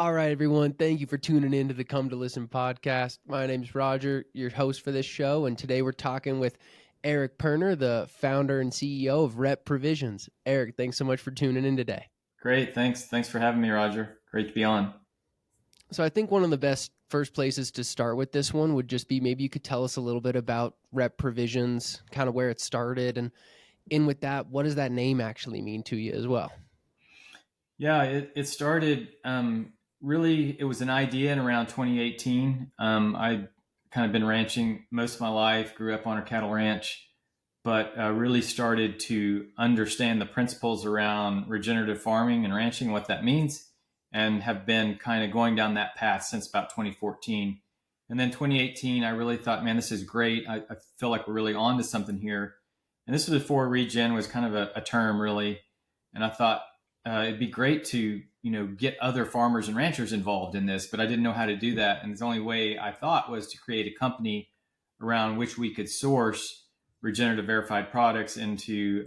All right, everyone. Thank you for tuning in to the Come to Listen podcast. My name's Roger, your host for this show, and today we're talking with Eric Perner, the founder and CEO of Rep Provisions. Eric, thanks so much for tuning in today. Great. Thanks for having me, Roger. Great to be on. So I think one of the best first places to start with this one would just be maybe you could tell us a little bit about Rep Provisions, kind of where it started, and in with that, what does that name actually mean to you as well? Yeah, it started really, it was an idea in around 2018. I kind of been ranching most of my life, grew up on a cattle ranch, but really started to understand the principles around regenerative farming and ranching, what that means, and have been kind of going down that path since about 2014. And then 2018, I really thought, man, this is great. I feel like we're really on to something here. And this was before regen was kind of a term, really. And I thought, it'd be great to get other farmers and ranchers involved in this, but I didn't know how to do that. And the only way I thought was to create a company around which we could source regenerative verified products into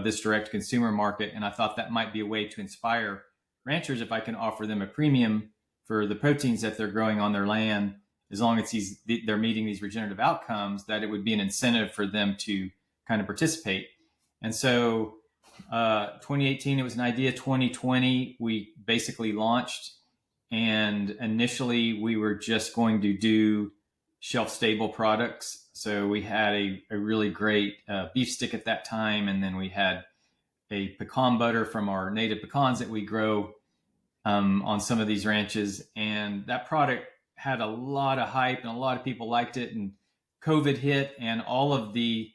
this direct consumer market. And I thought that might be a way to inspire ranchers if I can offer them a premium for the proteins that they're growing on their land, as long as they're meeting these regenerative outcomes, that it would be an incentive for them to kind of participate. And so 2018, it was an idea. 2020, we basically launched. And initially, we were just going to do shelf stable products. So we had a really great beef stick at that time. And then we had a pecan butter from our native pecans that we grow on some of these ranches. And that product had a lot of hype and a lot of people liked it. And COVID hit, and all of the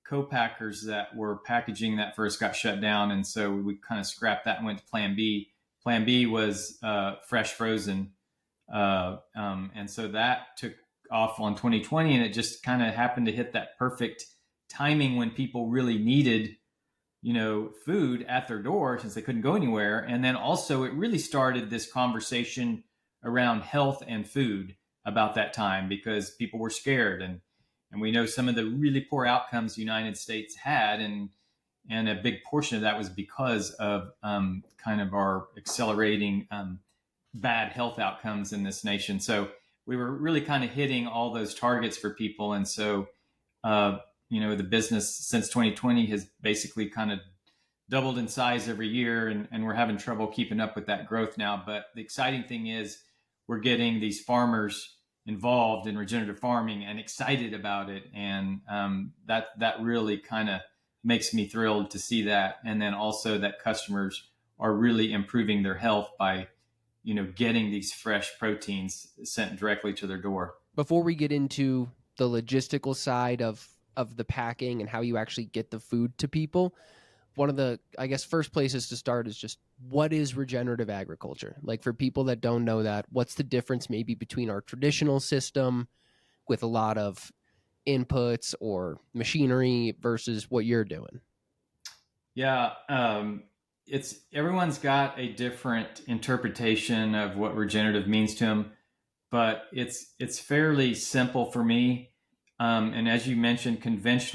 co-packers that were packaging that first got shut down. And so we kind of scrapped that and went to plan B. Plan B was fresh frozen. And so that took off on 2020, and it just kind of happened to hit that perfect timing when people really needed, food at their door since they couldn't go anywhere. And then also it really started this conversation around health and food about that time, because people were scared, and we know some of the really poor outcomes the United States had, and a big portion of that was because of kind of our accelerating bad health outcomes in this nation. So we were really kind of hitting all those targets for people. And so, the business since 2020 has basically kind of doubled in size every year, and we're having trouble keeping up with that growth now. But the exciting thing is we're getting these farmers involved in regenerative farming and excited about it. And that really kind of makes me thrilled to see that. And then also that customers are really improving their health by, getting these fresh proteins sent directly to their door. Before we get into the logistical side of the packing and how you actually get the food to people, one of the, I guess, first places to start is just, what is regenerative agriculture? Like, for people that don't know that, what's the difference maybe between our traditional system with a lot of inputs or machinery versus what you're doing? Yeah, everyone's got a different interpretation of what regenerative means to them, but it's fairly simple for me. And as you mentioned,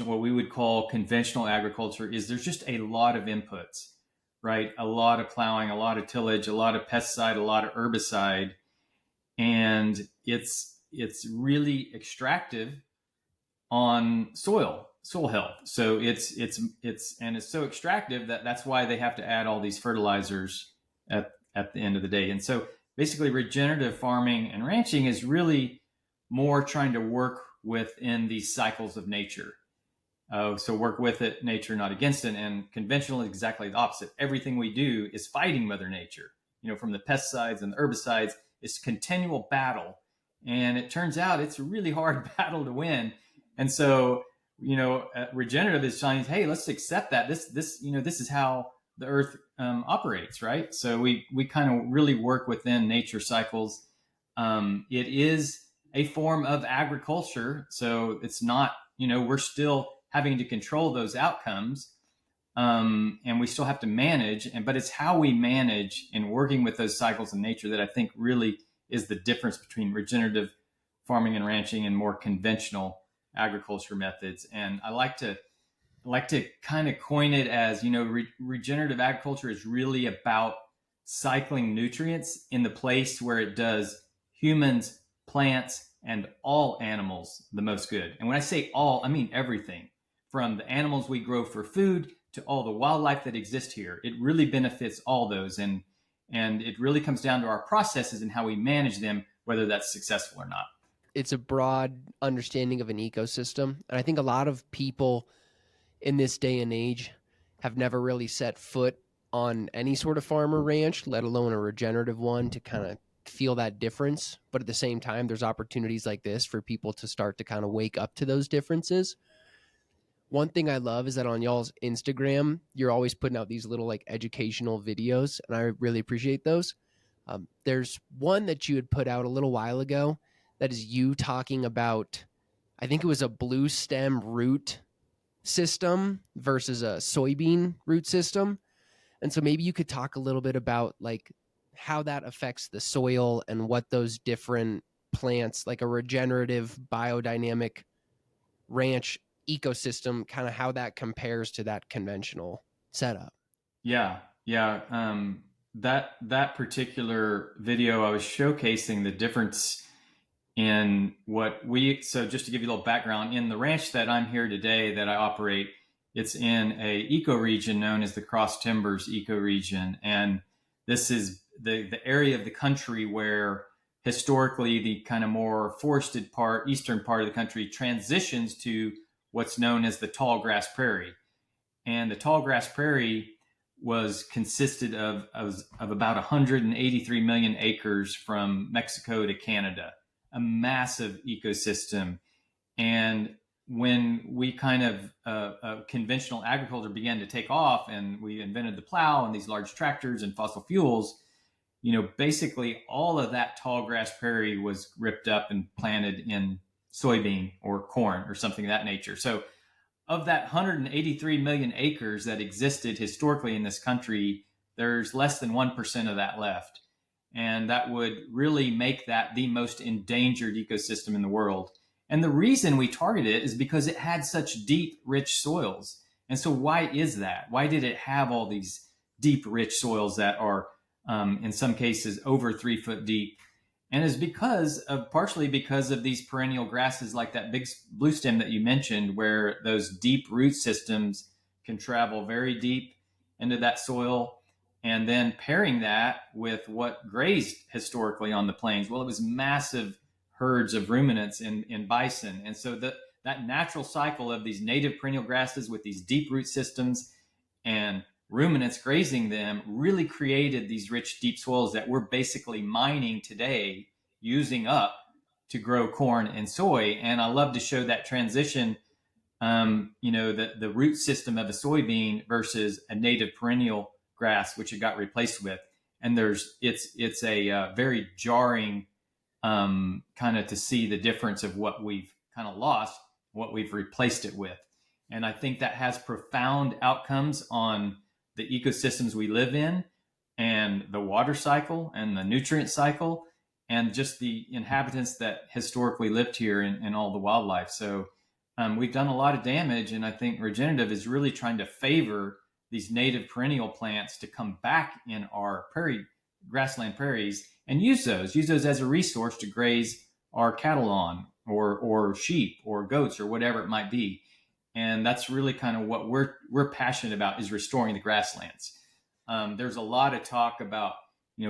what we would call conventional agriculture is there's just a lot of inputs, right? A lot of plowing, a lot of tillage, a lot of pesticide, a lot of herbicide. And it's really extractive on soil health. So it's so extractive that's why they have to add all these fertilizers at the end of the day. And so basically regenerative farming and ranching is really more trying to work within these cycles of nature. So work with it, nature, not against it. And conventional is exactly the opposite. Everything we do is fighting Mother Nature. From the pesticides and the herbicides, it's continual battle. And it turns out it's a really hard battle to win. And so, regenerative is saying, hey, let's accept that. This is how the earth operates, right? So we kind of really work within nature cycles. It is a form of agriculture. So it's not, we're still having to control those outcomes. And we still have to manage, but it's how we manage and working with those cycles in nature that I think really is the difference between regenerative farming and ranching and more conventional agriculture methods. And I like to kind of coin it as, regenerative agriculture is really about cycling nutrients in the place where it does humans, plants, and all animals the most good. And when I say all, I mean everything from the animals we grow for food to all the wildlife that exists here. It really benefits all those. And it really comes down to our processes and how we manage them, whether that's successful or not. It's a broad understanding of an ecosystem. And I think a lot of people in this day and age have never really set foot on any sort of farm or ranch, let alone a regenerative one, to kind of feel that difference. But at the same time, there's opportunities like this for people to start to kind of wake up to those differences. One thing I love is that on y'all's Instagram, you're always putting out these little like educational videos, and I really appreciate those. There's one that you had put out a little while ago that is you talking about, I think it was a blue stem root system versus a soybean root system. And so maybe you could talk a little bit about like how that affects the soil and what those different plants, like a regenerative biodynamic ranch ecosystem, kind of how that compares to that conventional setup. Yeah, yeah. That particular video, I was showcasing the difference in what we. So just to give you a little background, in the ranch that I'm here today, that I operate, it's in a ecoregion known as the Cross Timbers ecoregion, and this is the area of the country where historically the kind of more forested part, eastern part of the country, transitions to what's known as the tall grass prairie. And the tall grass prairie was consisted of about 183 million acres from Mexico to Canada, a massive ecosystem. And when we kind of conventional agriculture began to take off, and we invented the plow and these large tractors and fossil fuels, basically all of that tall grass prairie was ripped up and planted in soybean or corn or something of that nature. So of that 183 million acres that existed historically in this country, there's less than 1% of that left. And that would really make that the most endangered ecosystem in the world. And the reason we target it is because it had such deep, rich soils. And so why is that? Why did it have all these deep, rich soils that are, in some cases, over 3 foot deep? And it's partially because of these perennial grasses like that big blue stem that you mentioned, where those deep root systems can travel very deep into that soil. And then pairing that with what grazed historically on the plains, well, it was massive herds of ruminants in bison. And so that natural cycle of these native perennial grasses with these deep root systems and ruminants grazing them really created these rich, deep soils that we're basically mining today, using up to grow corn and soy. And I love to show that transition, the root system of a soybean versus a native perennial grass, which it got replaced with. And it's a very jarring kind of to see the difference of what we've kind of lost, what we've replaced it with. And I think that has profound outcomes on the ecosystems we live in, and the water cycle and the nutrient cycle, and just the inhabitants that historically lived here, and all the wildlife. So we've done a lot of damage, and I think regenerative is really trying to favor these native perennial plants to come back in our grassland prairies, and use those as a resource to graze our cattle on, or sheep or goats or whatever it might be. And that's really kind of what we're passionate about, is restoring the grasslands. There's a lot of talk about,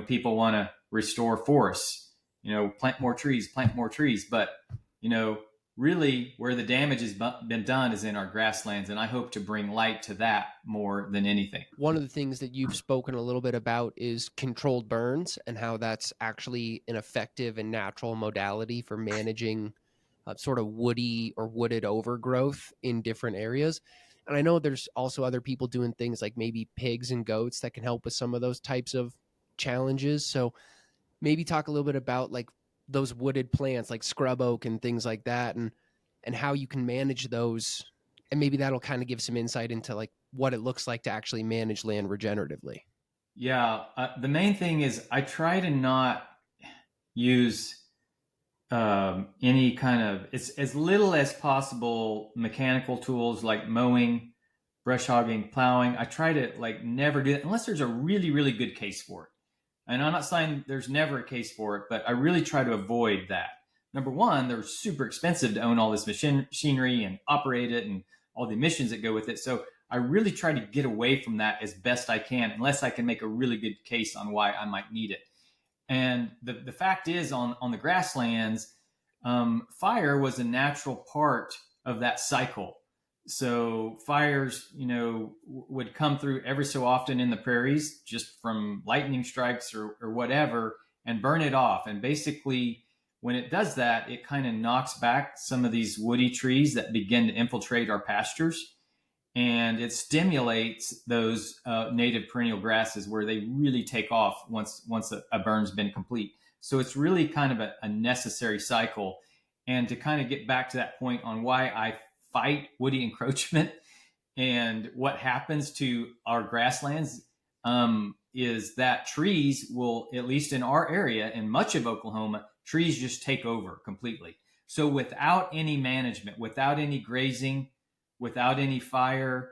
people want to restore forests, plant more trees, but really where the damage has been done is in our grasslands, and I hope to bring light to that more than anything. One of the things that you've spoken a little bit about is controlled burns, and how that's actually an effective and natural modality for managing sort of woody or wooded overgrowth in different areas. And I know there's also other people doing things like maybe pigs and goats that can help with some of those types of challenges. So maybe talk a little bit about like those wooded plants like scrub oak and things like that, and how you can manage those. And maybe that'll kind of give some insight into like what it looks like to actually manage land regeneratively. Yeah. The main thing is I try to not use any kind of, it's as little as possible mechanical tools like mowing, brush hogging, plowing. I try to like never do that unless there's a really, really good case for it. And I'm not saying there's never a case for it, but I really try to avoid that. Number one, they're super expensive to own all this machinery and operate it and all the emissions that go with it. So I really try to get away from that as best I can, unless I can make a really good case on why I might need it. And the fact is, on the grasslands, fire was a natural part of that cycle. So fires, would come through every so often in the prairies, just from lightning strikes or whatever, and burn it off. And basically, when it does that, it kind of knocks back some of these woody trees that begin to infiltrate our pastures, and it stimulates those native perennial grasses where they really take off once a burn's been complete. So it's really kind of a necessary cycle. And to kind of get back to that point on why I fight woody encroachment and what happens to our grasslands, is that trees will, at least in our area and much of Oklahoma, trees just take over completely. So without any management, without any grazing, without any fire,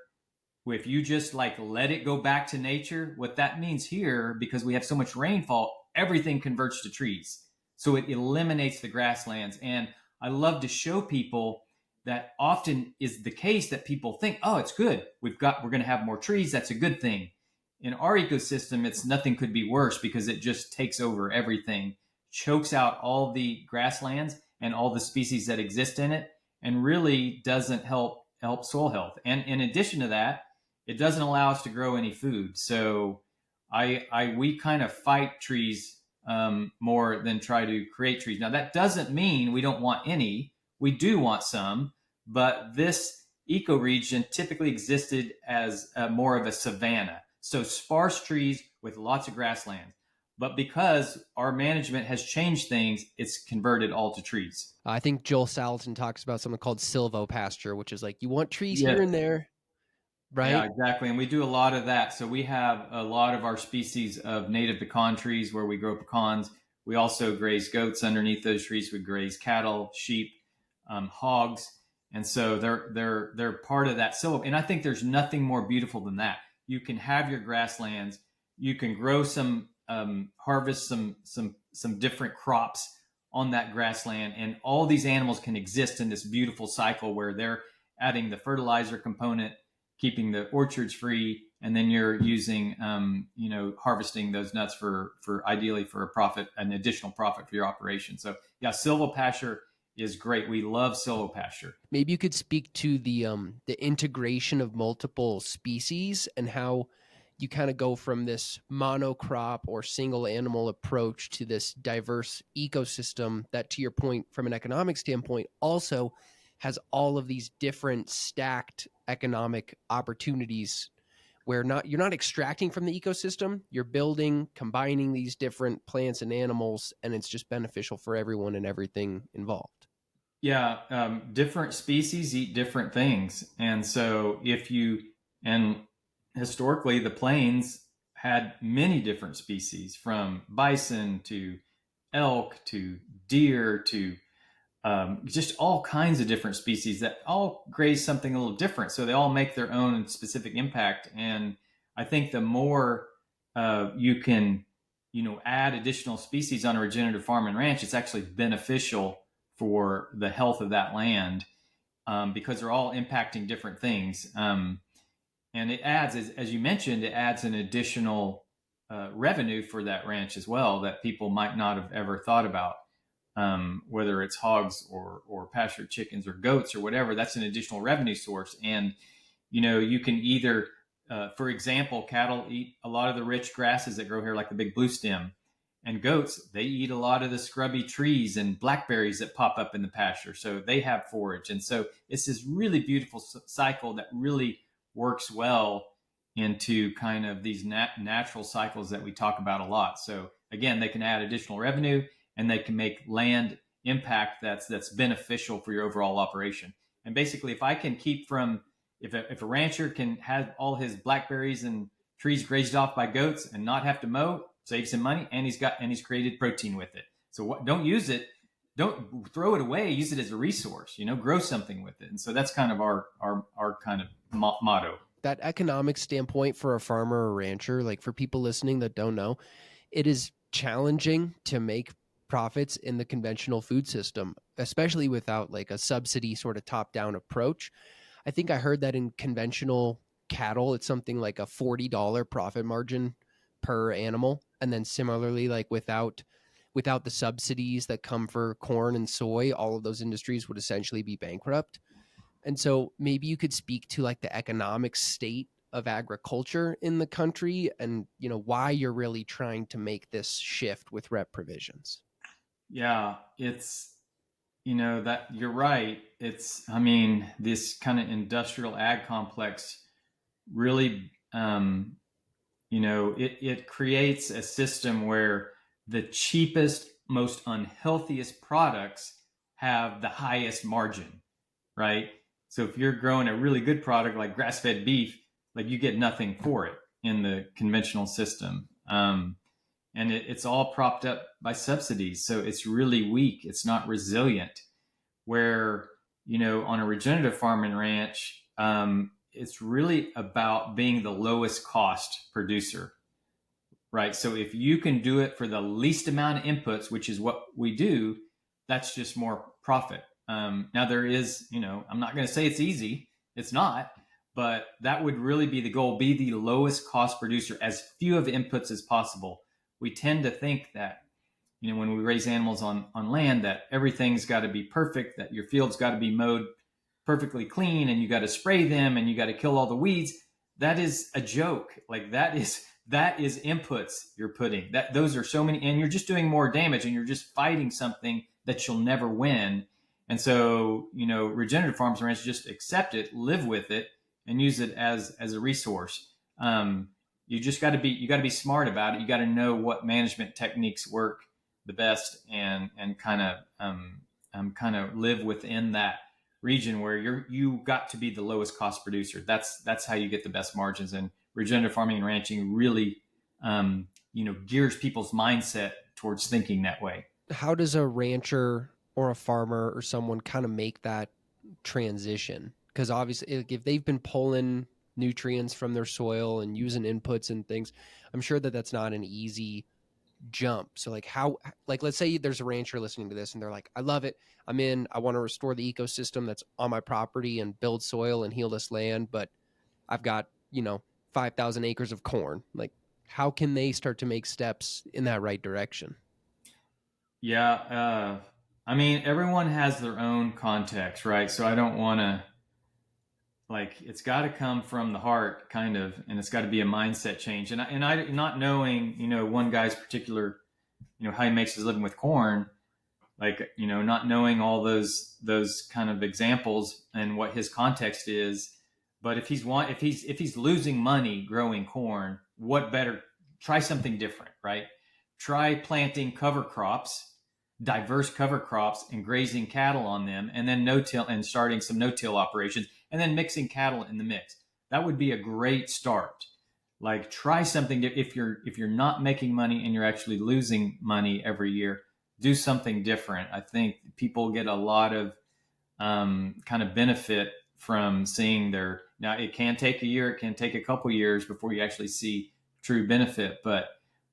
if you just like let it go back to nature, what that means here, because we have so much rainfall, everything converts to trees. So it eliminates the grasslands. And I love to show people that often is the case, that people think, oh, it's good. We're going to have more trees. That's a good thing. In our ecosystem, it's nothing could be worse, because it just takes over everything, chokes out all the grasslands and all the species that exist in it, and really doesn't help soil health. And in addition to that, it doesn't allow us to grow any food. So we kind of fight trees more than try to create trees. Now, that doesn't mean we don't want any. We do want some, but this ecoregion typically existed as more of a savanna. So sparse trees with lots of grasslands. But because our management has changed things, it's converted all to trees. I think Joel Salatin talks about something called silvopasture, which is like you want trees Yeah. here and there, Yeah, right? exactly. And we do a lot of that. So we have a lot of our species of native pecan trees where we grow pecans. We also graze goats underneath those trees. We graze cattle, sheep, hogs. And so they're part of that silvo. And I think there's nothing more beautiful than that. You can have your grasslands. You can grow some, harvest some different crops on that grassland, and all these animals can exist in this beautiful cycle where they're adding the fertilizer component, keeping the orchards free, and then you're using, harvesting those nuts for ideally for a profit, an additional profit for your operation. So yeah, silvopasture is great. We love silvopasture. Maybe you could speak to the integration of multiple species and how you kind of go from this monocrop or single animal approach to this diverse ecosystem that, to your point, from an economic standpoint, also has all of these different stacked economic opportunities where you're not extracting from the ecosystem, you're building, combining these different plants and animals, and it's just beneficial for everyone and everything involved. Yeah, different species eat different things, and so and historically the plains had many different species, from bison to elk to deer to just all kinds of different species that all graze something a little different. So they all make their own specific impact. And I think the more you can, add additional species on a regenerative farm and ranch, it's actually beneficial for the health of that land, because they're all impacting different things. And it adds, as you mentioned, it adds an additional revenue for that ranch as well that people might not have ever thought about. Whether it's hogs or pastured chickens or goats or whatever, that's an additional revenue source. And, you can either, for example, cattle eat a lot of the rich grasses that grow here, like the big blue stem, and goats, they eat a lot of the scrubby trees and blackberries that pop up in the pasture. So they have forage. And so it's this really beautiful cycle that really works well into kind of these natural cycles that we talk about a lot. So again, they can add additional revenue, and they can make land impact that's beneficial for your overall operation. And basically, if I can keep from, if a rancher can have all his blackberries and trees grazed off by goats and not have to mow, save some money, and he's created protein with it. So don't use it, don't throw it away. Use it as a resource. Grow something with it. And so that's kind of our kind of motto. That economic standpoint for a farmer or rancher, like for people listening that don't know, it is challenging to make profits in the conventional food system, especially without like a subsidy sort of top down approach. I think I heard that in conventional cattle, it's something like a $40 profit margin per animal. And then similarly, like without the subsidies that come for corn and soy, all of those industries would essentially be bankrupt. And so maybe you could speak to like the economic state of agriculture in the country and why you're really trying to make this shift with rep provisions. Yeah, it's, that you're right. It's, I mean, this kind of industrial ag complex really, it creates a system where the cheapest, most unhealthiest products have the highest margin, right? So if you're growing a really good product like grass-fed beef, like you get nothing for it in the conventional system. And it's all propped up by subsidies. So it's really weak. It's not resilient. Where, on a regenerative farm and ranch, it's really about being the lowest cost producer, right? So if you can do it for the least amount of inputs, which is what we do, that's just more profit. Now there is, I'm not going to say it's easy. It's not, but that would really be the goal, be the lowest cost producer, as few of inputs as possible. We tend to think that, when we raise animals on land, that everything's got to be perfect, that your field's got to be mowed perfectly clean and you got to spray them and you got to kill all the weeds. That is a joke. Like that is inputs you're putting. Those are so many, and you're just doing more damage and you're just fighting something that you'll never win. And so, regenerative farms and ranches just accept it, live with it, and use it as a resource. You just got to be smart about it. You got to know what management techniques work the best, and kind of live within that region where you got to be the lowest cost producer. That's how you get the best margins. And regenerative farming and ranching really gears people's mindset towards thinking that way. How does a rancher or a farmer or someone kind of make that transition? Because obviously, if they've been pulling nutrients from their soil and using inputs and things, I'm sure that that's not an easy jump. So let's say there's a rancher listening to this and they're like, I love it. I want to restore the ecosystem that's on my property and build soil and heal this land, but I've got, 5,000 acres of corn. Like, how can they start to make steps in that right direction? Yeah. I mean, everyone has their own context, right? So I don't want to, like, it's got to come from the heart, kind of, and it's got to be a mindset change. And I not knowing, one guy's particular, how he makes his living with corn, like, not knowing all those kind of examples and what his context is. But if he's losing money growing corn, what better? Try something different, right? Try planting cover crops, diverse cover crops, and grazing cattle on them, and then no-till, and starting some no-till operations, and then mixing cattle in the mix. That would be a great start. Like, try something. If you're not making money and you're actually losing money every year, do something different. I think people get a lot of kind of benefit from seeing their. Now, it can take a year, it can take a couple years before you actually see true benefit. But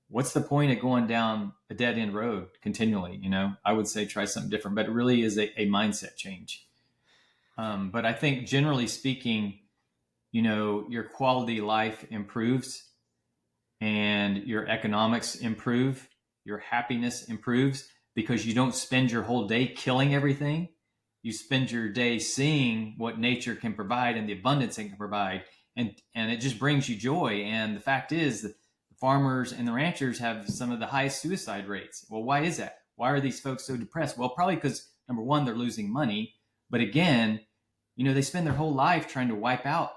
what's the point of going down a dead end road continually? I would say try something different. But it really is a mindset change. But I think generally speaking, your quality life improves and your economics improve, your happiness improves, because you don't spend your whole day killing everything. You spend your day seeing what nature can provide and the abundance it can provide. And it just brings you joy. And the fact is that the farmers and the ranchers have some of the highest suicide rates. Well, why is that? Why are these folks so depressed? Well, probably because, number one, they're losing money. But again, they spend their whole life trying to wipe out,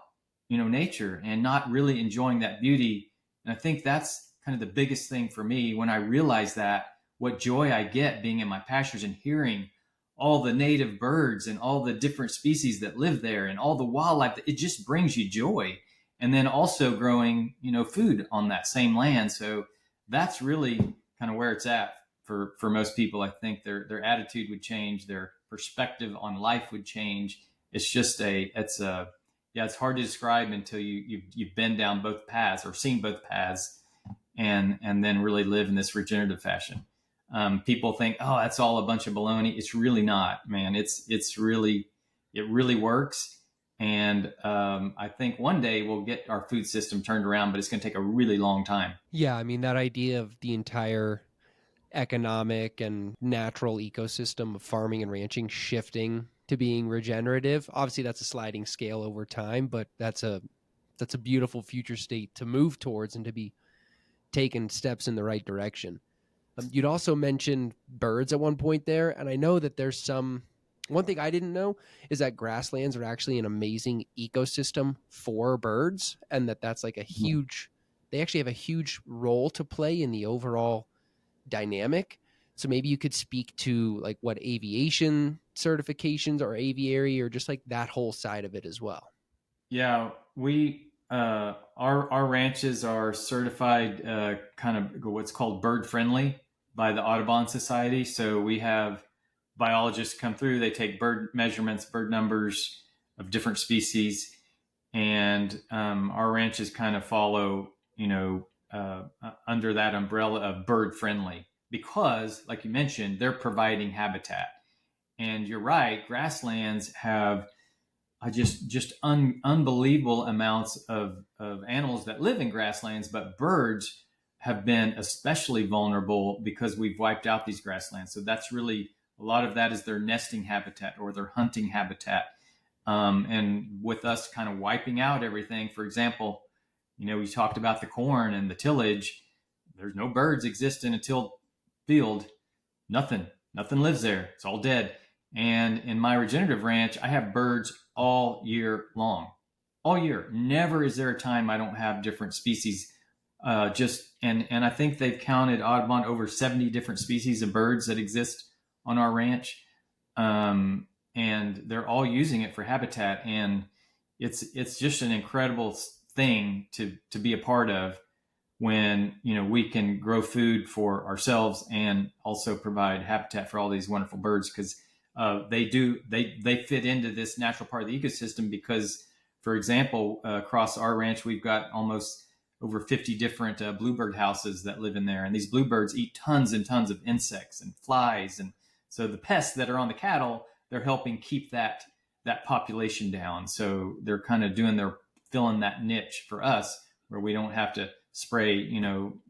nature and not really enjoying that beauty. And I think that's kind of the biggest thing for me when I realize that, what joy I get being in my pastures and hearing all the native birds and all the different species that live there and all the wildlife. It just brings you joy. And then also growing, food on that same land. So that's really kind of where it's at for most people. I think their attitude would change, their perspective on life would change. It's just it's hard to describe until you've been down both paths or seen both paths. and then really live in this regenerative fashion. People think, oh, that's all a bunch of baloney. It's really not, man. It's really, it really works. And I think one day we'll get our food system turned around, but it's going to take a really long time. Yeah, I mean that idea of the entire economic and natural ecosystem of farming and ranching shifting to being regenerative. Obviously that's a sliding scale over time, but that's a beautiful future state to move towards and to be taking steps in the right direction. You'd also mentioned birds at one point there, and I know that there's some. One thing I didn't know is that grasslands are actually an amazing ecosystem for birds, and that's like a huge. They actually have a huge role to play in the overall dynamic. So maybe you could speak to like what aviation certifications or aviary or just like that whole side of it as well. Yeah, we our ranches are certified kind of what's called bird friendly by the Audubon Society. So we have biologists come through. They take bird measurements, bird numbers of different species, and our ranches kind of follow, under that umbrella of bird friendly because, like you mentioned, they're providing habitat. And you're right, grasslands have unbelievable amounts of animals that live in grasslands, but birds have been especially vulnerable because we've wiped out these grasslands. So that's really a lot of that is their nesting habitat or their hunting habitat. And with us kind of wiping out everything, for example, we talked about the corn and the tillage. There's no birds exist in a tilled field. Nothing lives there. It's all dead. And in my regenerative ranch, I have birds all year long, all year. Never is there a time I don't have different species. And I think they've counted Audubon over 70 different species of birds that exist on our ranch, and they're all using it for habitat. And it's just an incredible thing to be a part of when we can grow food for ourselves and also provide habitat for all these wonderful birds because they fit into this natural part of the ecosystem because, for example, across our ranch we've got almost over 50 different bluebird houses that live in there, and these bluebirds eat tons and tons of insects and flies, and so the pests that are on the cattle, they're helping keep that population down. So they're kind of filling that niche for us where we don't have to spray,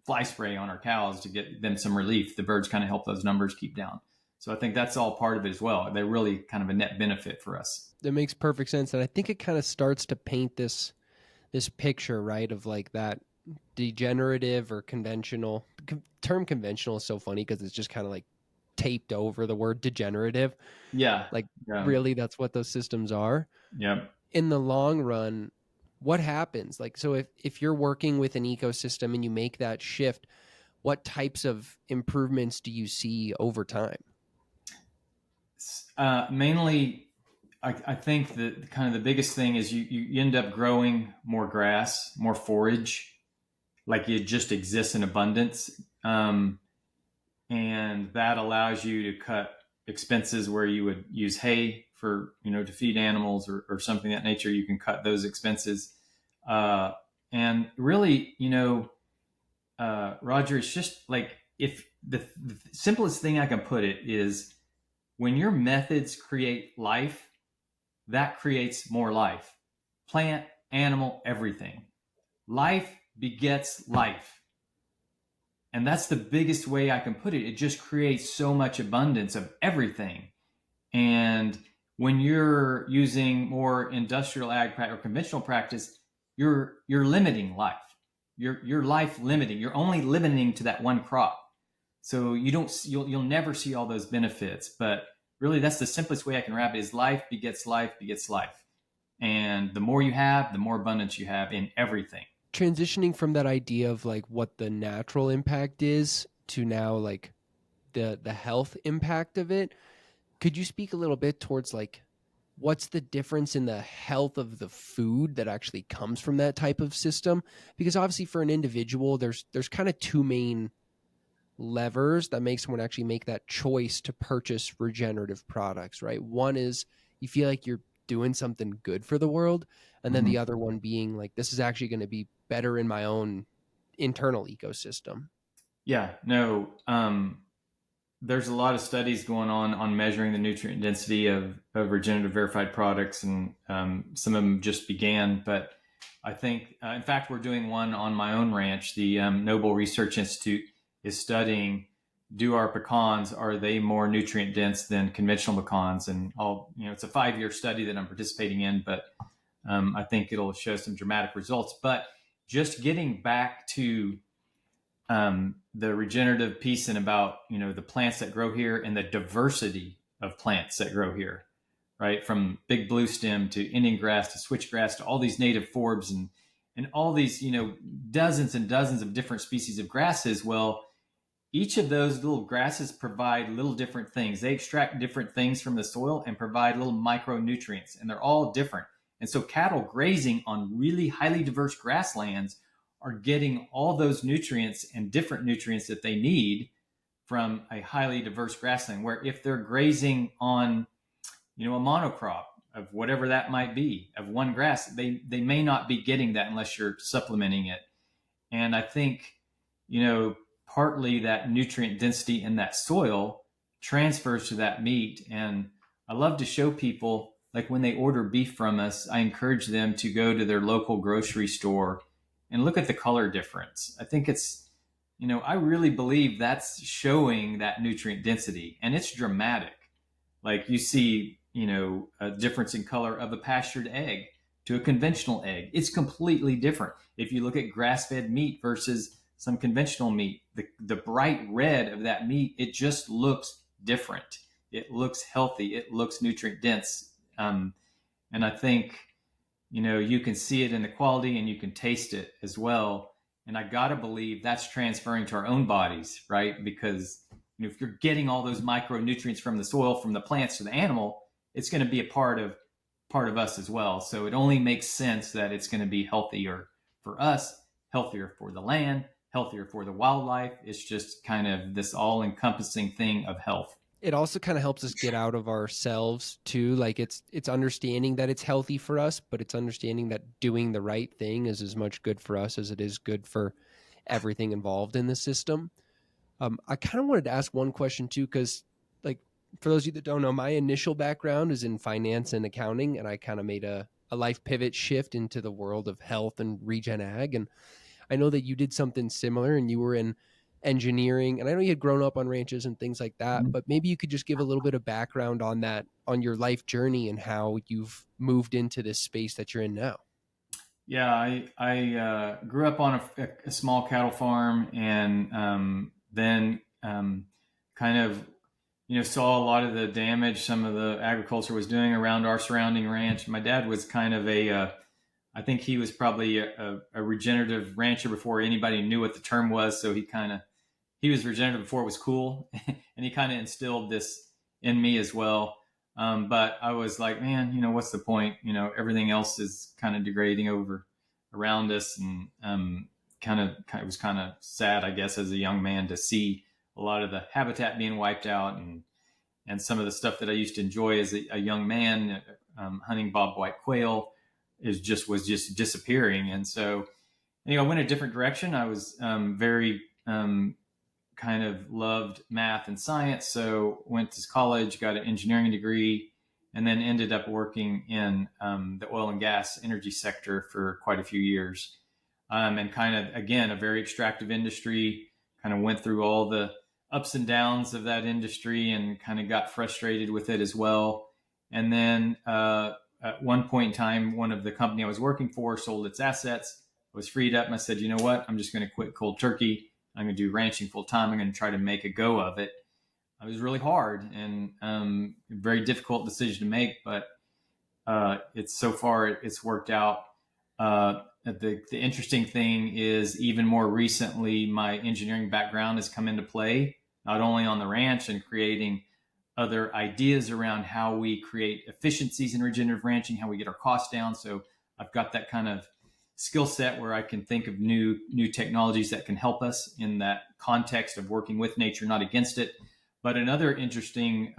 fly spray on our cows to get them some relief. The birds kind of help those numbers keep down. So I think that's all part of it as well. They're really kind of a net benefit for us. That makes perfect sense. And I think it kind of starts to paint this picture, right, of like that degenerative or conventional term. Conventional is so funny because it's just kind of like taped over the word degenerative. Yeah. Like Yeah. really that's what those systems are. Yeah. In the long run, what happens? Like, so if you're working with an ecosystem and you make that shift, what types of improvements do you see over time? Mainly, I think that kind of the biggest thing is you end up growing more grass, more forage, like it just exists in abundance. And that allows you to cut expenses where you would use hay for, to feed animals or something of that nature. You can cut those expenses. And really, Roger, it's just like if the simplest thing I can put it is when your methods create life, that creates more life. Plant, animal, everything. Life begets life. And that's the biggest way I can put it. It just creates so much abundance of everything. And when you're using more industrial ag or conventional practice, you're limiting life. You're life limiting. You're only limiting to that one crop. So you'll never see all those benefits. But really, that's the simplest way I can wrap it: is life begets life begets life. And the more you have, the more abundance you have in everything. Transitioning from that idea of like what the natural impact is to now like the health impact of it, could you speak a little bit towards like what's the difference in the health of the food that actually comes from that type of system? Because obviously for an individual, there's kind of two main levers that make someone actually make that choice to purchase regenerative products, right? One is you feel like you're doing something good for the world, and then Mm-hmm. the other one being like this is actually going to be better in my own internal ecosystem. Yeah, no. There's a lot of studies going on measuring the nutrient density of regenerative verified products, and some of them just began. But I think, in fact, we're doing one on my own ranch. The Noble Research Institute is studying, do our pecans, are they more nutrient dense than conventional pecans? And it's a 5-year study that I'm participating in, but I think it'll show some dramatic results. But just getting back to the regenerative piece and about the plants that grow here and the diversity of plants that grow here, right? From big blue stem to Indian grass to switchgrass to all these native forbs and all these dozens and dozens of different species of grasses. Well, each of those little grasses provide little different things. They extract different things from the soil and provide little micronutrients, and they're all different. And so cattle grazing on really highly diverse grasslands are getting all those nutrients and different nutrients that they need from a highly diverse grassland. Where if they're grazing on, a monocrop of whatever that might be, of one grass, they may not be getting that unless you're supplementing it. And I think, partly that nutrient density in that soil transfers to that meat. And I love to show people, like when they order beef from us, I encourage them to go to their local grocery store and look at the color difference. I think it's, I really believe that's showing that nutrient density, and it's dramatic. Like you see, a difference in color of a pastured egg to a conventional egg. It's completely different. If you look at grass-fed meat versus some conventional meat, the bright red of that meat, it just looks different. It looks healthy. It looks nutrient dense. And I think, you can see it in the quality and you can taste it as well. And I got to believe that's transferring to our own bodies, right? Because if you're getting all those micronutrients from the soil, from the plants to the animal, it's going to be a part of us as well. So it only makes sense that it's going to be healthier for us, healthier for the land, healthier for the wildlife. It's just kind of this all encompassing thing of health. It also kind of helps us get out of ourselves too. Like it's understanding that it's healthy for us, but it's understanding that doing the right thing is as much good for us as it is good for everything involved in the system. I kind of wanted to ask one question too, because like for those of you that don't know, my initial background is in finance and accounting, and I kind of made a life pivot shift into the world of health and regen ag. And I know that you did something similar, and you were in engineering, and I know you had grown up on ranches and things like that, but maybe you could just give a little bit of background on that, on your life journey and how you've moved into this space that you're in now. Yeah, I grew up on a small cattle farm, and then kind of saw a lot of the damage some of the agriculture was doing around our surrounding ranch. My dad was kind of I think he was probably a regenerative rancher before anybody knew what the term was. So he was regenerative before it was cool, and he kind of instilled this in me as well. But I was like, man, what's the point? Everything else is kind of degrading around us, and it was kind of sad, I guess, as a young man to see a lot of the habitat being wiped out, and some of the stuff that I used to enjoy as a young man, hunting bobwhite quail, was just disappearing. And so, I went a different direction. I was very kind of loved math and science, so went to college, got an engineering degree, and then ended up working in the oil and gas energy sector for quite a few years. And kind of, again, a very extractive industry, kind of went through all the ups and downs of that industry and kind of got frustrated with it as well. And then at one point in time, one of the company I was working for sold its assets. I was freed up, and I said, you know what? I'm just going to quit cold turkey. I'm going to do ranching full time. I'm going to try to make a go of it. It was really hard and a very difficult decision to make, but it's worked out. The interesting thing is, even more recently, my engineering background has come into play, not only on the ranch and creating other ideas around how we create efficiencies in regenerative ranching, how we get our costs down. So I've got that kind of skill set where I can think of new technologies that can help us in that context of working with nature, not against it. But another interesting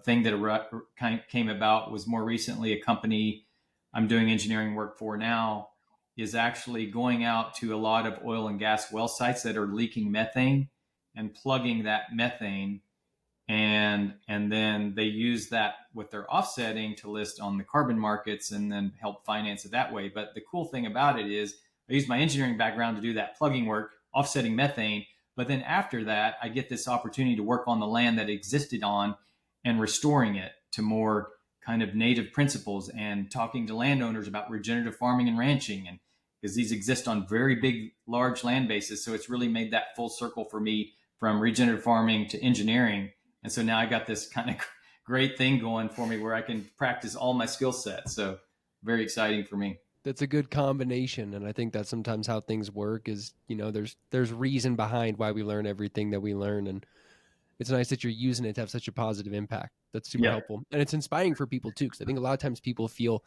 thing that came about was more recently a company I'm doing engineering work for now is actually going out to a lot of oil and gas well sites that are leaking methane and plugging that methane, and then they use that with their offsetting to list on the carbon markets and then help finance it that way. But the cool thing about it is I use my engineering background to do that plugging work, offsetting methane. But then after that, I get this opportunity to work on the land that existed on and restoring it to more kind of native principles and talking to landowners about regenerative farming and ranching, and because these exist on very big, large land bases. So it's really made that full circle for me from regenerative farming to engineering. And so now I got this kind of great thing going for me where I can practice all my skill sets. So very exciting for me. That's a good combination, and I think that's sometimes how things work. Is there's reason behind why we learn everything that we learn, and it's nice that you're using it to have such a positive impact. That's super Yeah. helpful, and it's inspiring for people too. Because I think a lot of times people feel,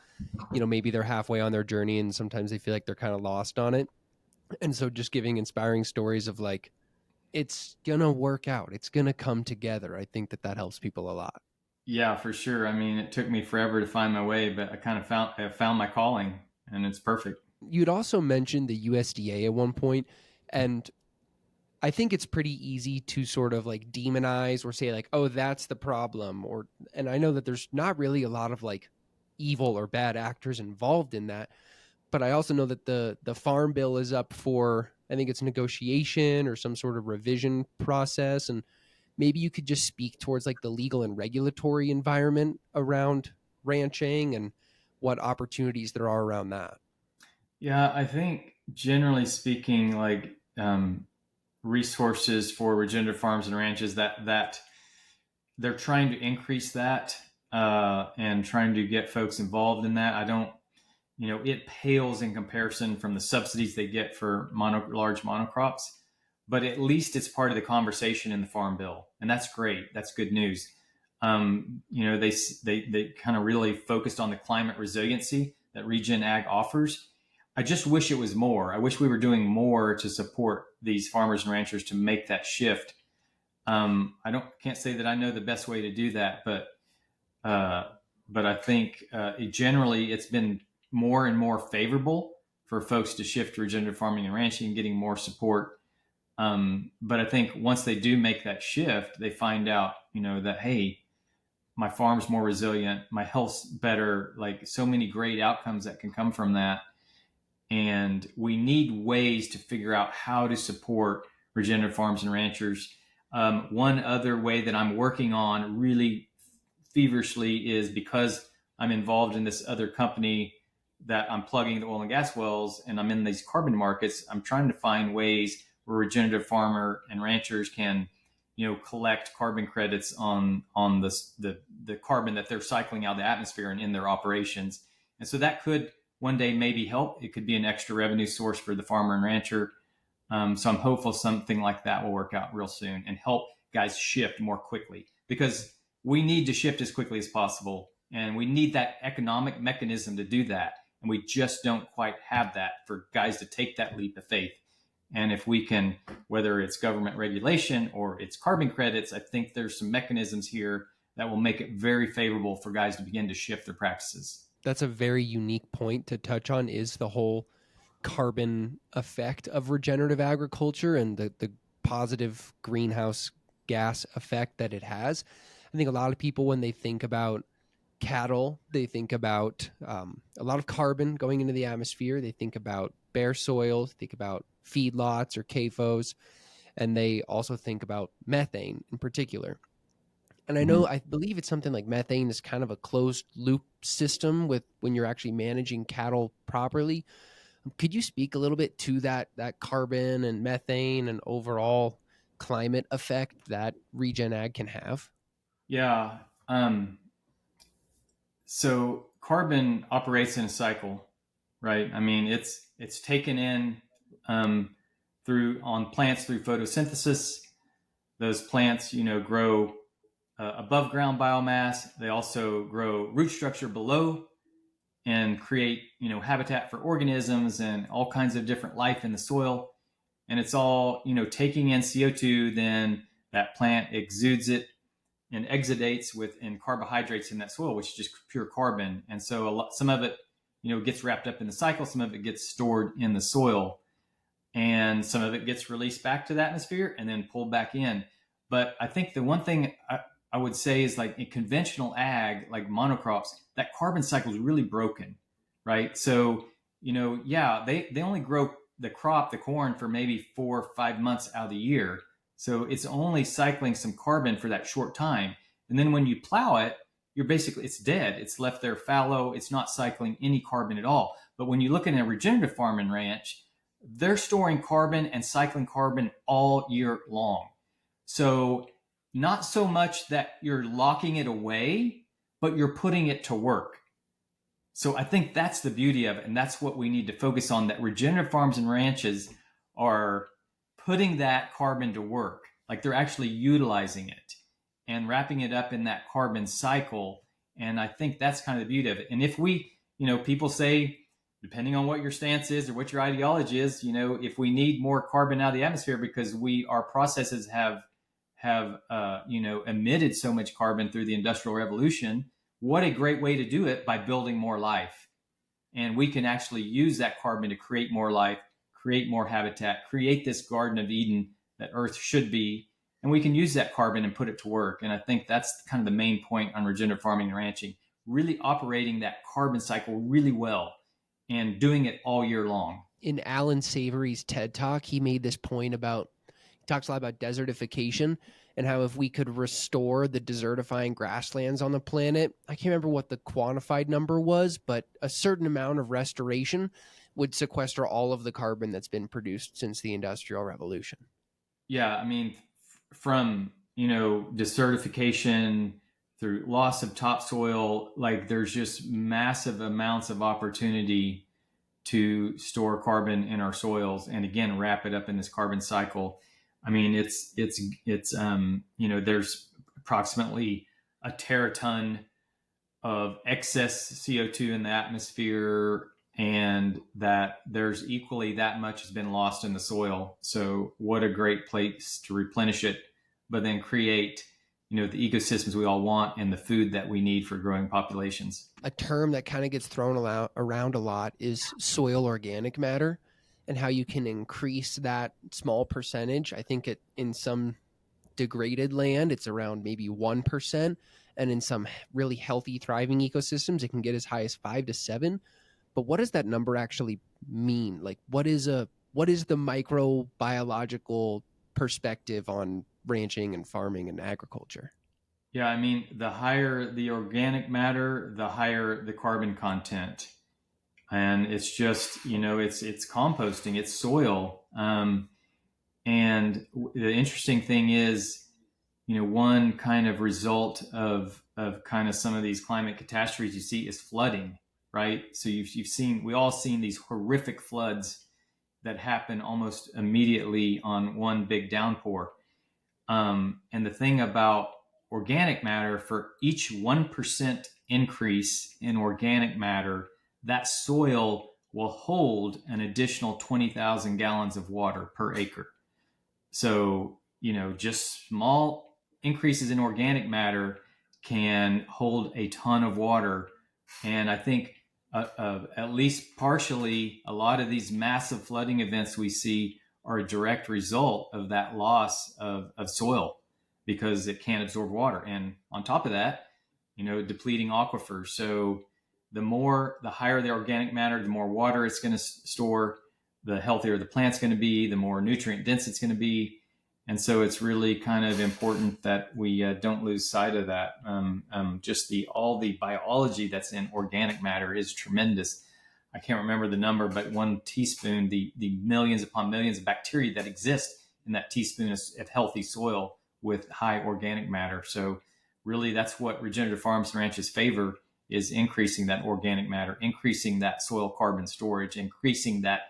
maybe they're halfway on their journey, and sometimes they feel like they're kind of lost on it. And so, just giving inspiring stories of like, it's gonna work out, it's gonna come together. I think that helps people a lot. Yeah, for sure. I mean, it took me forever to find my way, but I found my calling, and it's perfect. You'd also mentioned the USDA at one point, and I think it's pretty easy to sort of like demonize or say like, oh, that's the problem. And I know that there's not really a lot of like evil or bad actors involved in that, but I also know that the farm bill is up for, I think it's negotiation or some sort of revision process. And maybe you could just speak towards like the legal and regulatory environment around ranching and what opportunities there are around that. Yeah, I think generally speaking, like resources for regenerative farms and ranches, that they're trying to increase that and trying to get folks involved in that. I don't, it pales in comparison from the subsidies they get for large monocrops, but at least it's part of the conversation in the farm bill, and that's great. That's good news. They kind of really focused on the climate resiliency that Regen Ag offers. I just wish it was more. I wish we were doing more to support these farmers and ranchers to make that shift. I can't say that I know the best way to do that, uh, but I think generally it's been more and more favorable for folks to shift to regenerative farming and ranching, getting more support. But I think once they do make that shift, they find out, that hey, my farm's more resilient, my health's better, like so many great outcomes that can come from that. And we need ways to figure out how to support regenerative farms and ranchers. One other way that I'm working on really feverishly is because I'm involved in this other company that I'm plugging the oil and gas wells, and I'm in these carbon markets. I'm trying to find ways where regenerative farmer and ranchers can, collect carbon credits on the carbon that they're cycling out of the atmosphere and in their operations. And so that could one day maybe help. It could be an extra revenue source for the farmer and rancher. So I'm hopeful something like that will work out real soon and help guys shift more quickly, because we need to shift as quickly as possible. And we need that economic mechanism to do that. And we just don't quite have that for guys to take that leap of faith. And if we can, whether it's government regulation or it's carbon credits, I think there's some mechanisms here that will make it very favorable for guys to begin to shift their practices. That's a very unique point to touch on, is the whole carbon effect of regenerative agriculture and the positive greenhouse gas effect that it has. I think a lot of people, when they think about cattle, they think about a lot of carbon going into the atmosphere. They think about bare soils, think about feedlots or CAFOs, and they also think about methane in particular. And Mm-hmm. I believe it's something like methane is kind of a closed loop system with when you're actually managing cattle properly. Could you speak a little bit to that carbon and methane and overall climate effect that regen ag can have? Yeah. Um, so carbon operates in a cycle, right? I mean, it's taken in um, through on plants through photosynthesis. Those plants, grow above ground biomass. They also grow root structure below and create, habitat for organisms and all kinds of different life in the soil. And it's all, taking in CO2. Then that plant exudes it and exudates within carbohydrates in that soil, which is just pure carbon. And so some of it, gets wrapped up in the cycle. Some of it gets stored in the soil, and some of it gets released back to the atmosphere and then pulled back in. But I think the one thing I would say is, like in conventional ag, like monocrops, that carbon cycle is really broken, right? So, they only grow the corn, for maybe 4 or 5 months out of the year. So it's only cycling some carbon for that short time. And then when you plow it, it's dead. It's left there fallow. It's not cycling any carbon at all. But when you look at a regenerative farm and ranch, they're storing carbon and cycling carbon all year long. So not so much that you're locking it away, but you're putting it to work. So I think that's the beauty of it. And that's what we need to focus on, that regenerative farms and ranches are putting that carbon to work. Like they're actually utilizing it and wrapping it up in that carbon cycle. And I think that's kind of the beauty of it. And if we, people say, depending on what your stance is or what your ideology is, if we need more carbon out of the atmosphere because our processes have emitted so much carbon through the Industrial Revolution, what a great way to do it, by building more life. And we can actually use that carbon to create more life, create more habitat, create this Garden of Eden that Earth should be. And we can use that carbon and put it to work. And I think that's kind of the main point on regenerative farming and ranching, really operating that carbon cycle really well and doing it all year long. In Alan Savory's TED Talk, he made this point about, he talks a lot about desertification and how if we could restore the desertifying grasslands on the planet, I can't remember what the quantified number was, but a certain amount of restoration would sequester all of the carbon that's been produced since the Industrial Revolution. Yeah, I mean, from, desertification through loss of topsoil, like there's just massive amounts of opportunity to store carbon in our soils and again wrap it up in this carbon cycle. I mean, there's approximately a teraton of excess CO2 in the atmosphere, and that there's equally that much has been lost in the soil. So what a great place to replenish it, but then create, the ecosystems we all want and the food that we need for growing populations. A term that kind of gets thrown around a lot is soil organic matter, and how you can increase that small percentage. I think in some degraded land, it's around maybe 1%. And in some really healthy, thriving ecosystems, it can get as high as 5 to 7. But what does that number actually mean? Like, what is the microbiological perspective on ranching and farming and agriculture? Yeah, I mean, the higher the organic matter, the higher the carbon content. And it's just, it's composting, it's soil. And the interesting thing is, one kind of result of kind of some of these climate catastrophes you see is flooding, right? So we all seen these horrific floods that happen almost immediately on one big downpour. And the thing about organic matter, for each 1% increase in organic matter, that soil will hold an additional 20,000 gallons of water per acre. So, just small increases in organic matter can hold a ton of water. And I think at least partially, a lot of these massive flooding events we see are a direct result of that loss of soil, because it can't absorb water. And on top of that, depleting aquifers. So the higher the organic matter, the more water it's going to store, the healthier the plant's going to be, the more nutrient dense it's going to be. And so it's really kind of important that we don't lose sight of that. Just all the biology that's in organic matter is tremendous. I can't remember the number, but 1 teaspoon, the millions upon millions of bacteria that exist in that teaspoon of healthy soil with high organic matter. So really that's what regenerative farms and ranches favor, is increasing that organic matter, increasing that soil carbon storage, increasing that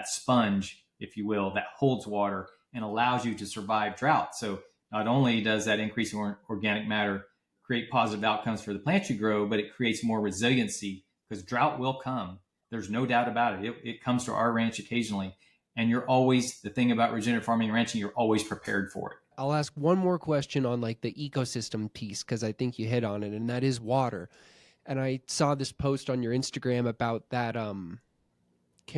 sponge, if you will, that holds water and allows you to survive drought. So not only does that increase in organic matter create positive outcomes for the plants you grow, but it creates more resiliency, because drought will come. There's no doubt about it. It comes to our ranch occasionally. And the thing about regenerative farming and ranching, you're always prepared for it. I'll ask one more question on like the ecosystem piece, because I think you hit on it, and that is water. and I saw this post on your Instagram about that. Can't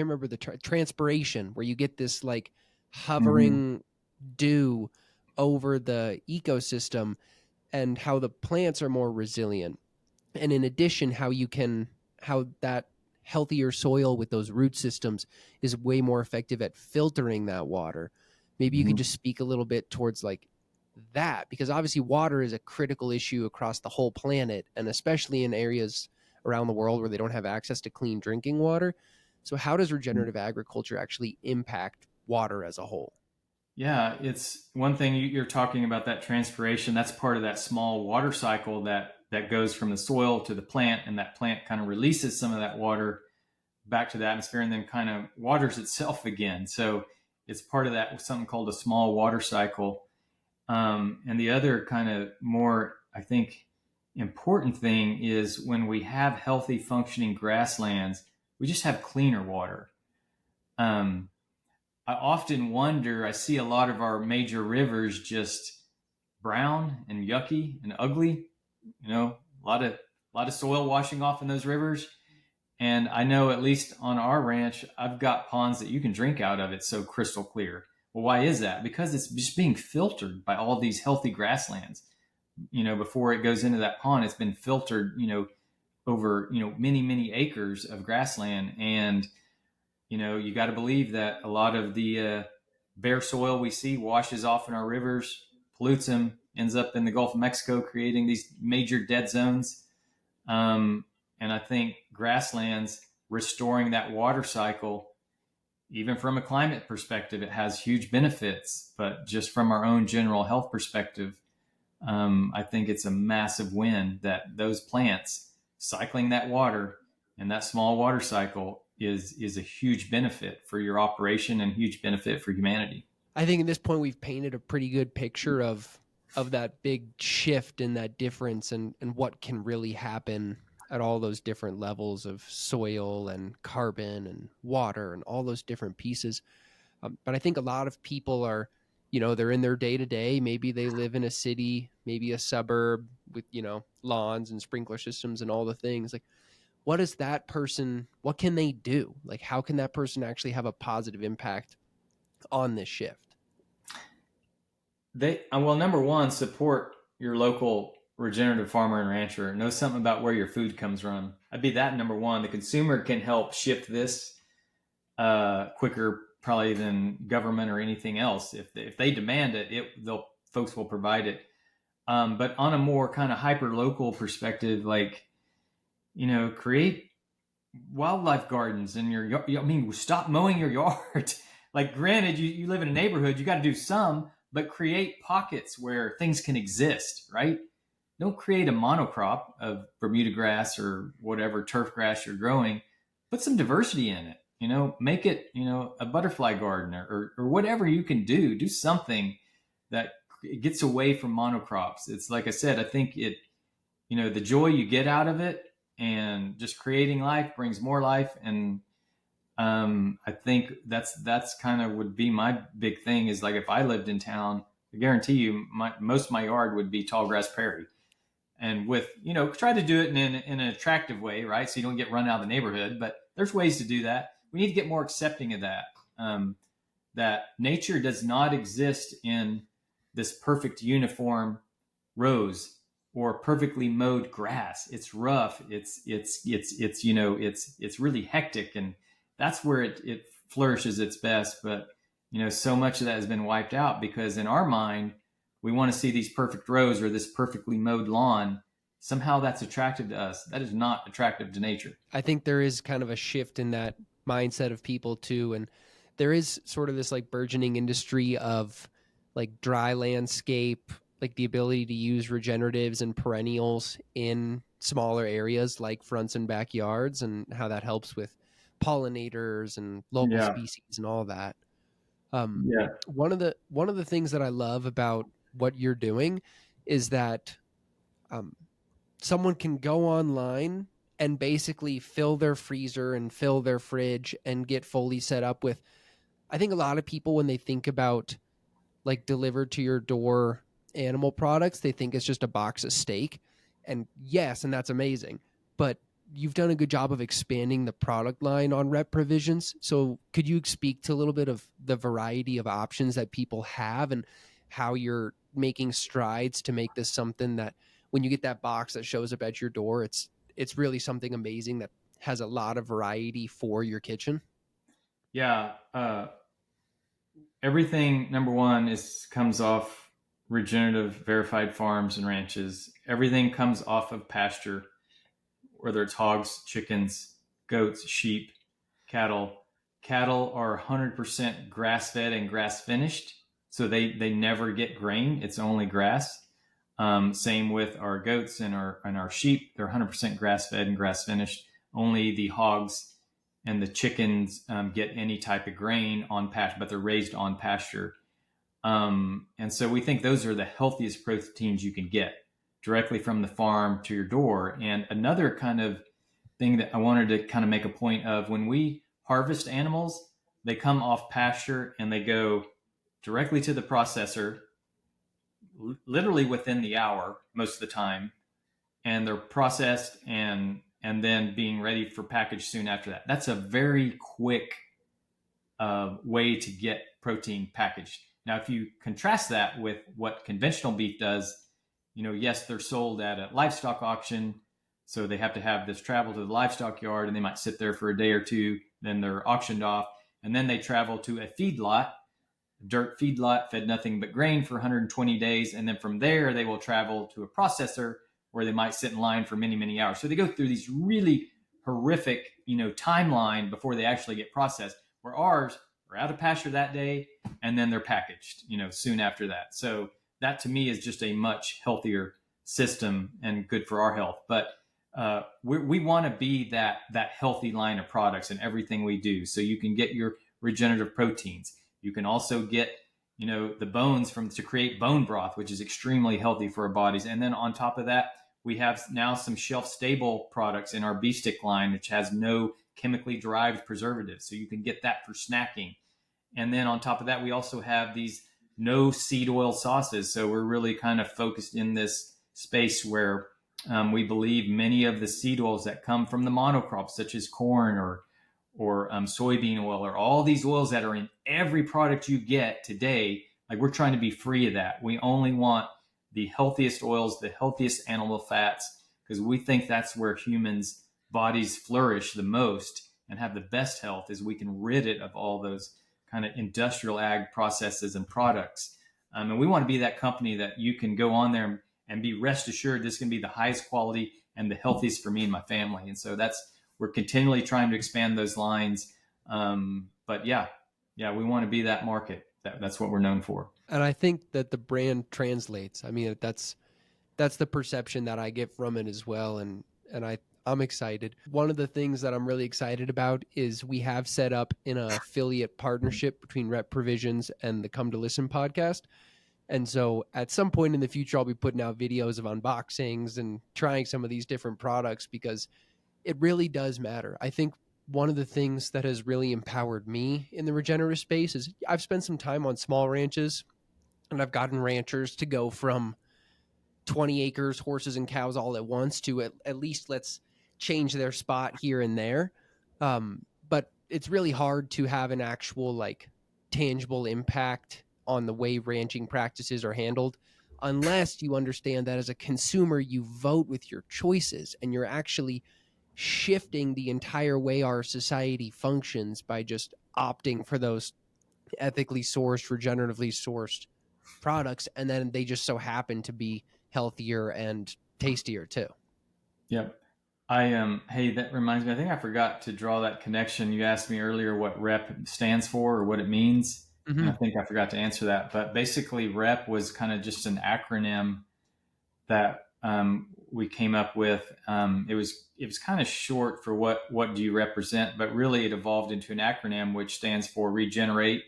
remember the transpiration where you get this like Hmm. hovering dew over the ecosystem, and how the plants are more resilient. And in addition, how that healthier soil with those root systems is way more effective at filtering that water. Maybe you could Hmm. just speak a little bit towards like that, because obviously water is a critical issue across the whole planet, and especially in areas around the world where they don't have access to clean drinking water. So how does regenerative agriculture actually impact water as a whole? Yeah, it's one thing you're talking about, that transpiration. That's part of that small water cycle that goes from the soil to the plant, and that plant kind of releases some of that water back to the atmosphere and then kind of waters itself again. So it's part of that, something called a small water cycle. And the other kind of more, I think, important thing is when we have healthy functioning grasslands, we just have cleaner water. Um, I often wonder, I see a lot of our major rivers just brown and yucky and ugly, a lot of soil washing off in those rivers. And I know, at least on our ranch, I've got ponds that you can drink out of. It's so crystal clear. Well, why is that? Because it's just being filtered by all these healthy grasslands. Before it goes into that pond, it's been filtered, over, many, many acres of grassland. And, you got to believe that a lot of the bare soil we see washes off in our rivers, pollutes them, ends up in the Gulf of Mexico, creating these major dead zones. And I think grasslands, restoring that water cycle, even from a climate perspective, it has huge benefits. But just from our own general health perspective, I think it's a massive win that those plants cycling that water and that small water cycle is a huge benefit for your operation and huge benefit for humanity. I think at this point we've painted a pretty good picture of that big shift and that difference, and what can really happen at all those different levels of soil and carbon and water and all those different pieces. But I think a lot of people are, they're in their day to day. Maybe they live in a city, maybe a suburb with, lawns and sprinkler systems and all the things. Like, what can they do? Like, how can that person actually have a positive impact on this shift? Well, number one, support your local regenerative farmer and rancher. Know something about where your food comes from. I'd be that number one. The consumer can help shift this quicker probably than government or anything else. If they demand it, they'll folks will provide it. But on a more kind of hyper local perspective, like, create wildlife gardens in your yard. I mean, stop mowing your yard. Like, granted, you live in a neighborhood, you got to do some, but create pockets where things can exist, right? Don't create a monocrop of Bermuda grass or whatever turf grass you're growing. Put some diversity in it. Make it, a butterfly garden, or whatever you can do. Do something that gets away from monocrops. It's like I said, I think the joy you get out of it and just creating life brings more life. And I think that's kind of would be my big thing, is like, if I lived in town, I guarantee you most of my yard would be tall grass prairie. And with, try to do it in an attractive way, right? So you don't get run out of the neighborhood, but there's ways to do that. We need to get more accepting of that. That nature does not exist in this perfect uniform rows or perfectly mowed grass. It's rough. It's really hectic, and that's where it flourishes its best. But so much of that has been wiped out because in our mind we want to see these perfect rows or this perfectly mowed lawn. Somehow that's attractive to us. That is not attractive to nature. I think there is kind of a shift in that mindset of people too, and there is sort of this like burgeoning industry of like dry landscape, like the ability to use regeneratives and perennials in smaller areas like fronts and backyards, and how that helps with pollinators and local Yeah. species and all that. Um, Yeah. one of the things that I love about what you're doing is that um, someone can go online and basically fill their freezer and fill their fridge and get fully set up with. I think a lot of people, when they think about like delivered to your door animal products, they think it's just a box of steak. And yes, and that's amazing. but you've done a good job of expanding the product line on Rep Provisions. So could you speak to a little bit of the variety of options that people have and how you're making strides to make this something that when you get that box that shows up at your door, it's really something amazing that has a lot of variety for your kitchen? Yeah. Everything, number one, is comes off regenerative verified farms and ranches. Everything comes off of pasture, whether it's hogs, chickens, goats, sheep, cattle. Cattle are 100% grass fed and grass finished, so they never get grain. It's only grass. Same with our goats and our sheep. They're 100% grass fed and grass finished. Only the hogs and the chickens get any type of grain on pasture, but they're raised on pasture. And so we think those are the healthiest proteins you can get directly from the farm to your door. And another kind of thing that I wanted to kind of make a point of, when we harvest animals, they come off pasture and they go directly to the processor, literally within the hour most of the time, and they're processed and then being ready for package soon after that. That's a very quick way to get protein packaged. Now, if you contrast that with what conventional beef does, yes, they're sold at a livestock auction, so they have to have this travel to the livestock yard, and they might sit there for a day or two, then they're auctioned off, and then they travel to a feedlot, dirt feedlot fed nothing but grain for 120 days, and then from there they will travel to a processor where they might sit in line for many, many hours. So they go through these really horrific, timeline before they actually get processed, where ours are out of pasture that day and then they're packaged, soon after that. So that to me is just a much healthier system and good for our health. But we want to be that healthy line of products in everything we do. So you can get your regenerative proteins. You can also get the bones to create bone broth, which is extremely healthy for our bodies. And then on top of that, we have now some shelf stable products in our beef stick line, which has no chemically derived preservatives. So you can get that for snacking. And then on top of that, we also have these no seed oil sauces. So we're really kind of focused in this space where we believe many of the seed oils that come from the monocrops, such as corn or soybean oil, or all these oils that are in every product you get today, like, we're trying to be free of that. We only want the healthiest oils, the healthiest animal fats, because we think that's where humans' bodies flourish the most and have the best health, is we can rid it of all those kind of industrial ag processes and products. And we want to be that company that you can go on there and be rest assured this is going to be the highest quality and the healthiest for me and my family. And so we're continually trying to expand those lines. But yeah, we want to be that market. That's what we're known for. And I think that the brand translates. I mean, that's the perception that I get from it as well. And I'm excited. One of the things that I'm really excited about is we have set up an affiliate partnership between Rep Provisions and the Come to Listen podcast. And so at some point in the future, I'll be putting out videos of unboxings and trying some of these different products, because it really does matter. I think one of the things that has really empowered me in the regenerative space is I've spent some time on small ranches, and I've gotten ranchers to go from 20 acres, horses and cows all at once, to at least let's change their spot here and there. But it's really hard to have an actual tangible impact on the way ranching practices are handled unless you understand that as a consumer, you vote with your choices and you're actually shifting the entire way our society functions by just opting for those ethically sourced, regeneratively sourced products. And then they just so happen to be healthier and tastier too. Yep. Hey, that reminds me, I think I forgot to draw that connection. You asked me earlier what REP stands for or what it means. Mm-hmm. And I think I forgot to answer that. But basically, REP was kind of just an acronym that we came up with. It was kind of short for what do you represent, but really it evolved into an acronym which stands for regenerate.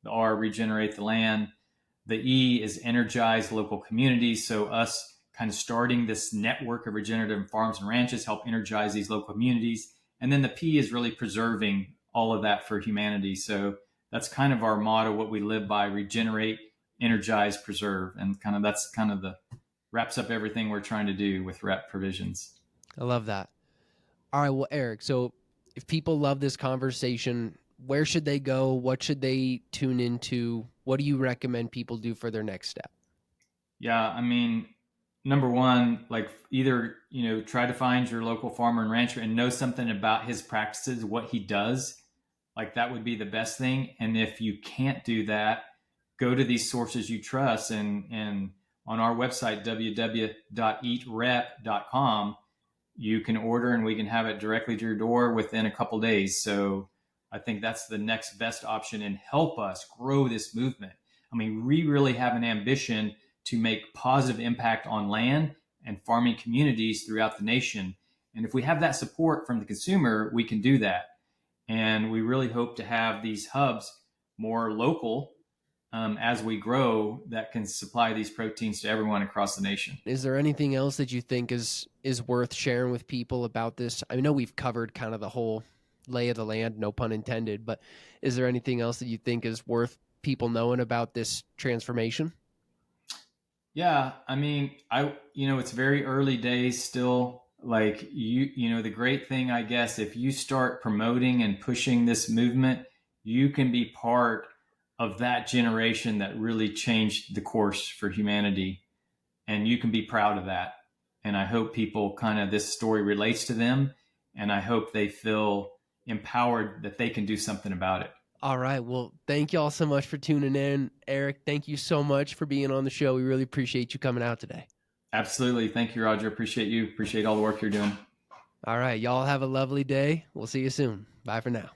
The R, regenerate the land. The E is energize local communities. So us kind of starting this network of regenerative farms and ranches help energize these local communities. And then the P is really preserving all of that for humanity. So that's kind of our motto, what we live by: regenerate, energize, preserve. And that's kind of the wraps up everything we're trying to do with Rep Provisions. I love that. All right, well, Eric, so if people love this conversation, where should they go? What should they tune into? What do you recommend people do for their next step? Yeah, I mean, number one, like either, try to find your local farmer and rancher and know something about his practices, what he does. Like that would be the best thing. And if you can't do that, go to these sources you trust. And on our website, www.eatrep.com, you can order and we can have it directly to your door within a couple days. So I think that's the next best option and help us grow this movement. I mean, we really have an ambition to make positive impact on land and farming communities throughout the nation. And if we have that support from the consumer, we can do that. And we really hope to have these hubs more local as we grow that can supply these proteins to everyone across the nation. Is there anything else that you think is worth sharing with people about this? I know we've covered kind of the whole lay of the land, no pun intended, but is there anything else that you think is worth people knowing about this transformation? Yeah, I mean, it's very early days still. Like the great thing, I guess, if you start promoting and pushing this movement, you can be part of that generation that really changed the course for humanity, and you can be proud of that. And I hope people kind of this story relates to them, and I hope they feel empowered that they can do something about it. All right. Well, thank you all so much for tuning in. Eric, thank you so much for being on the show. We really appreciate you coming out today. Absolutely. Thank you, Roger. Appreciate you. Appreciate all the work you're doing. All right. Y'all have a lovely day. We'll see you soon. Bye for now.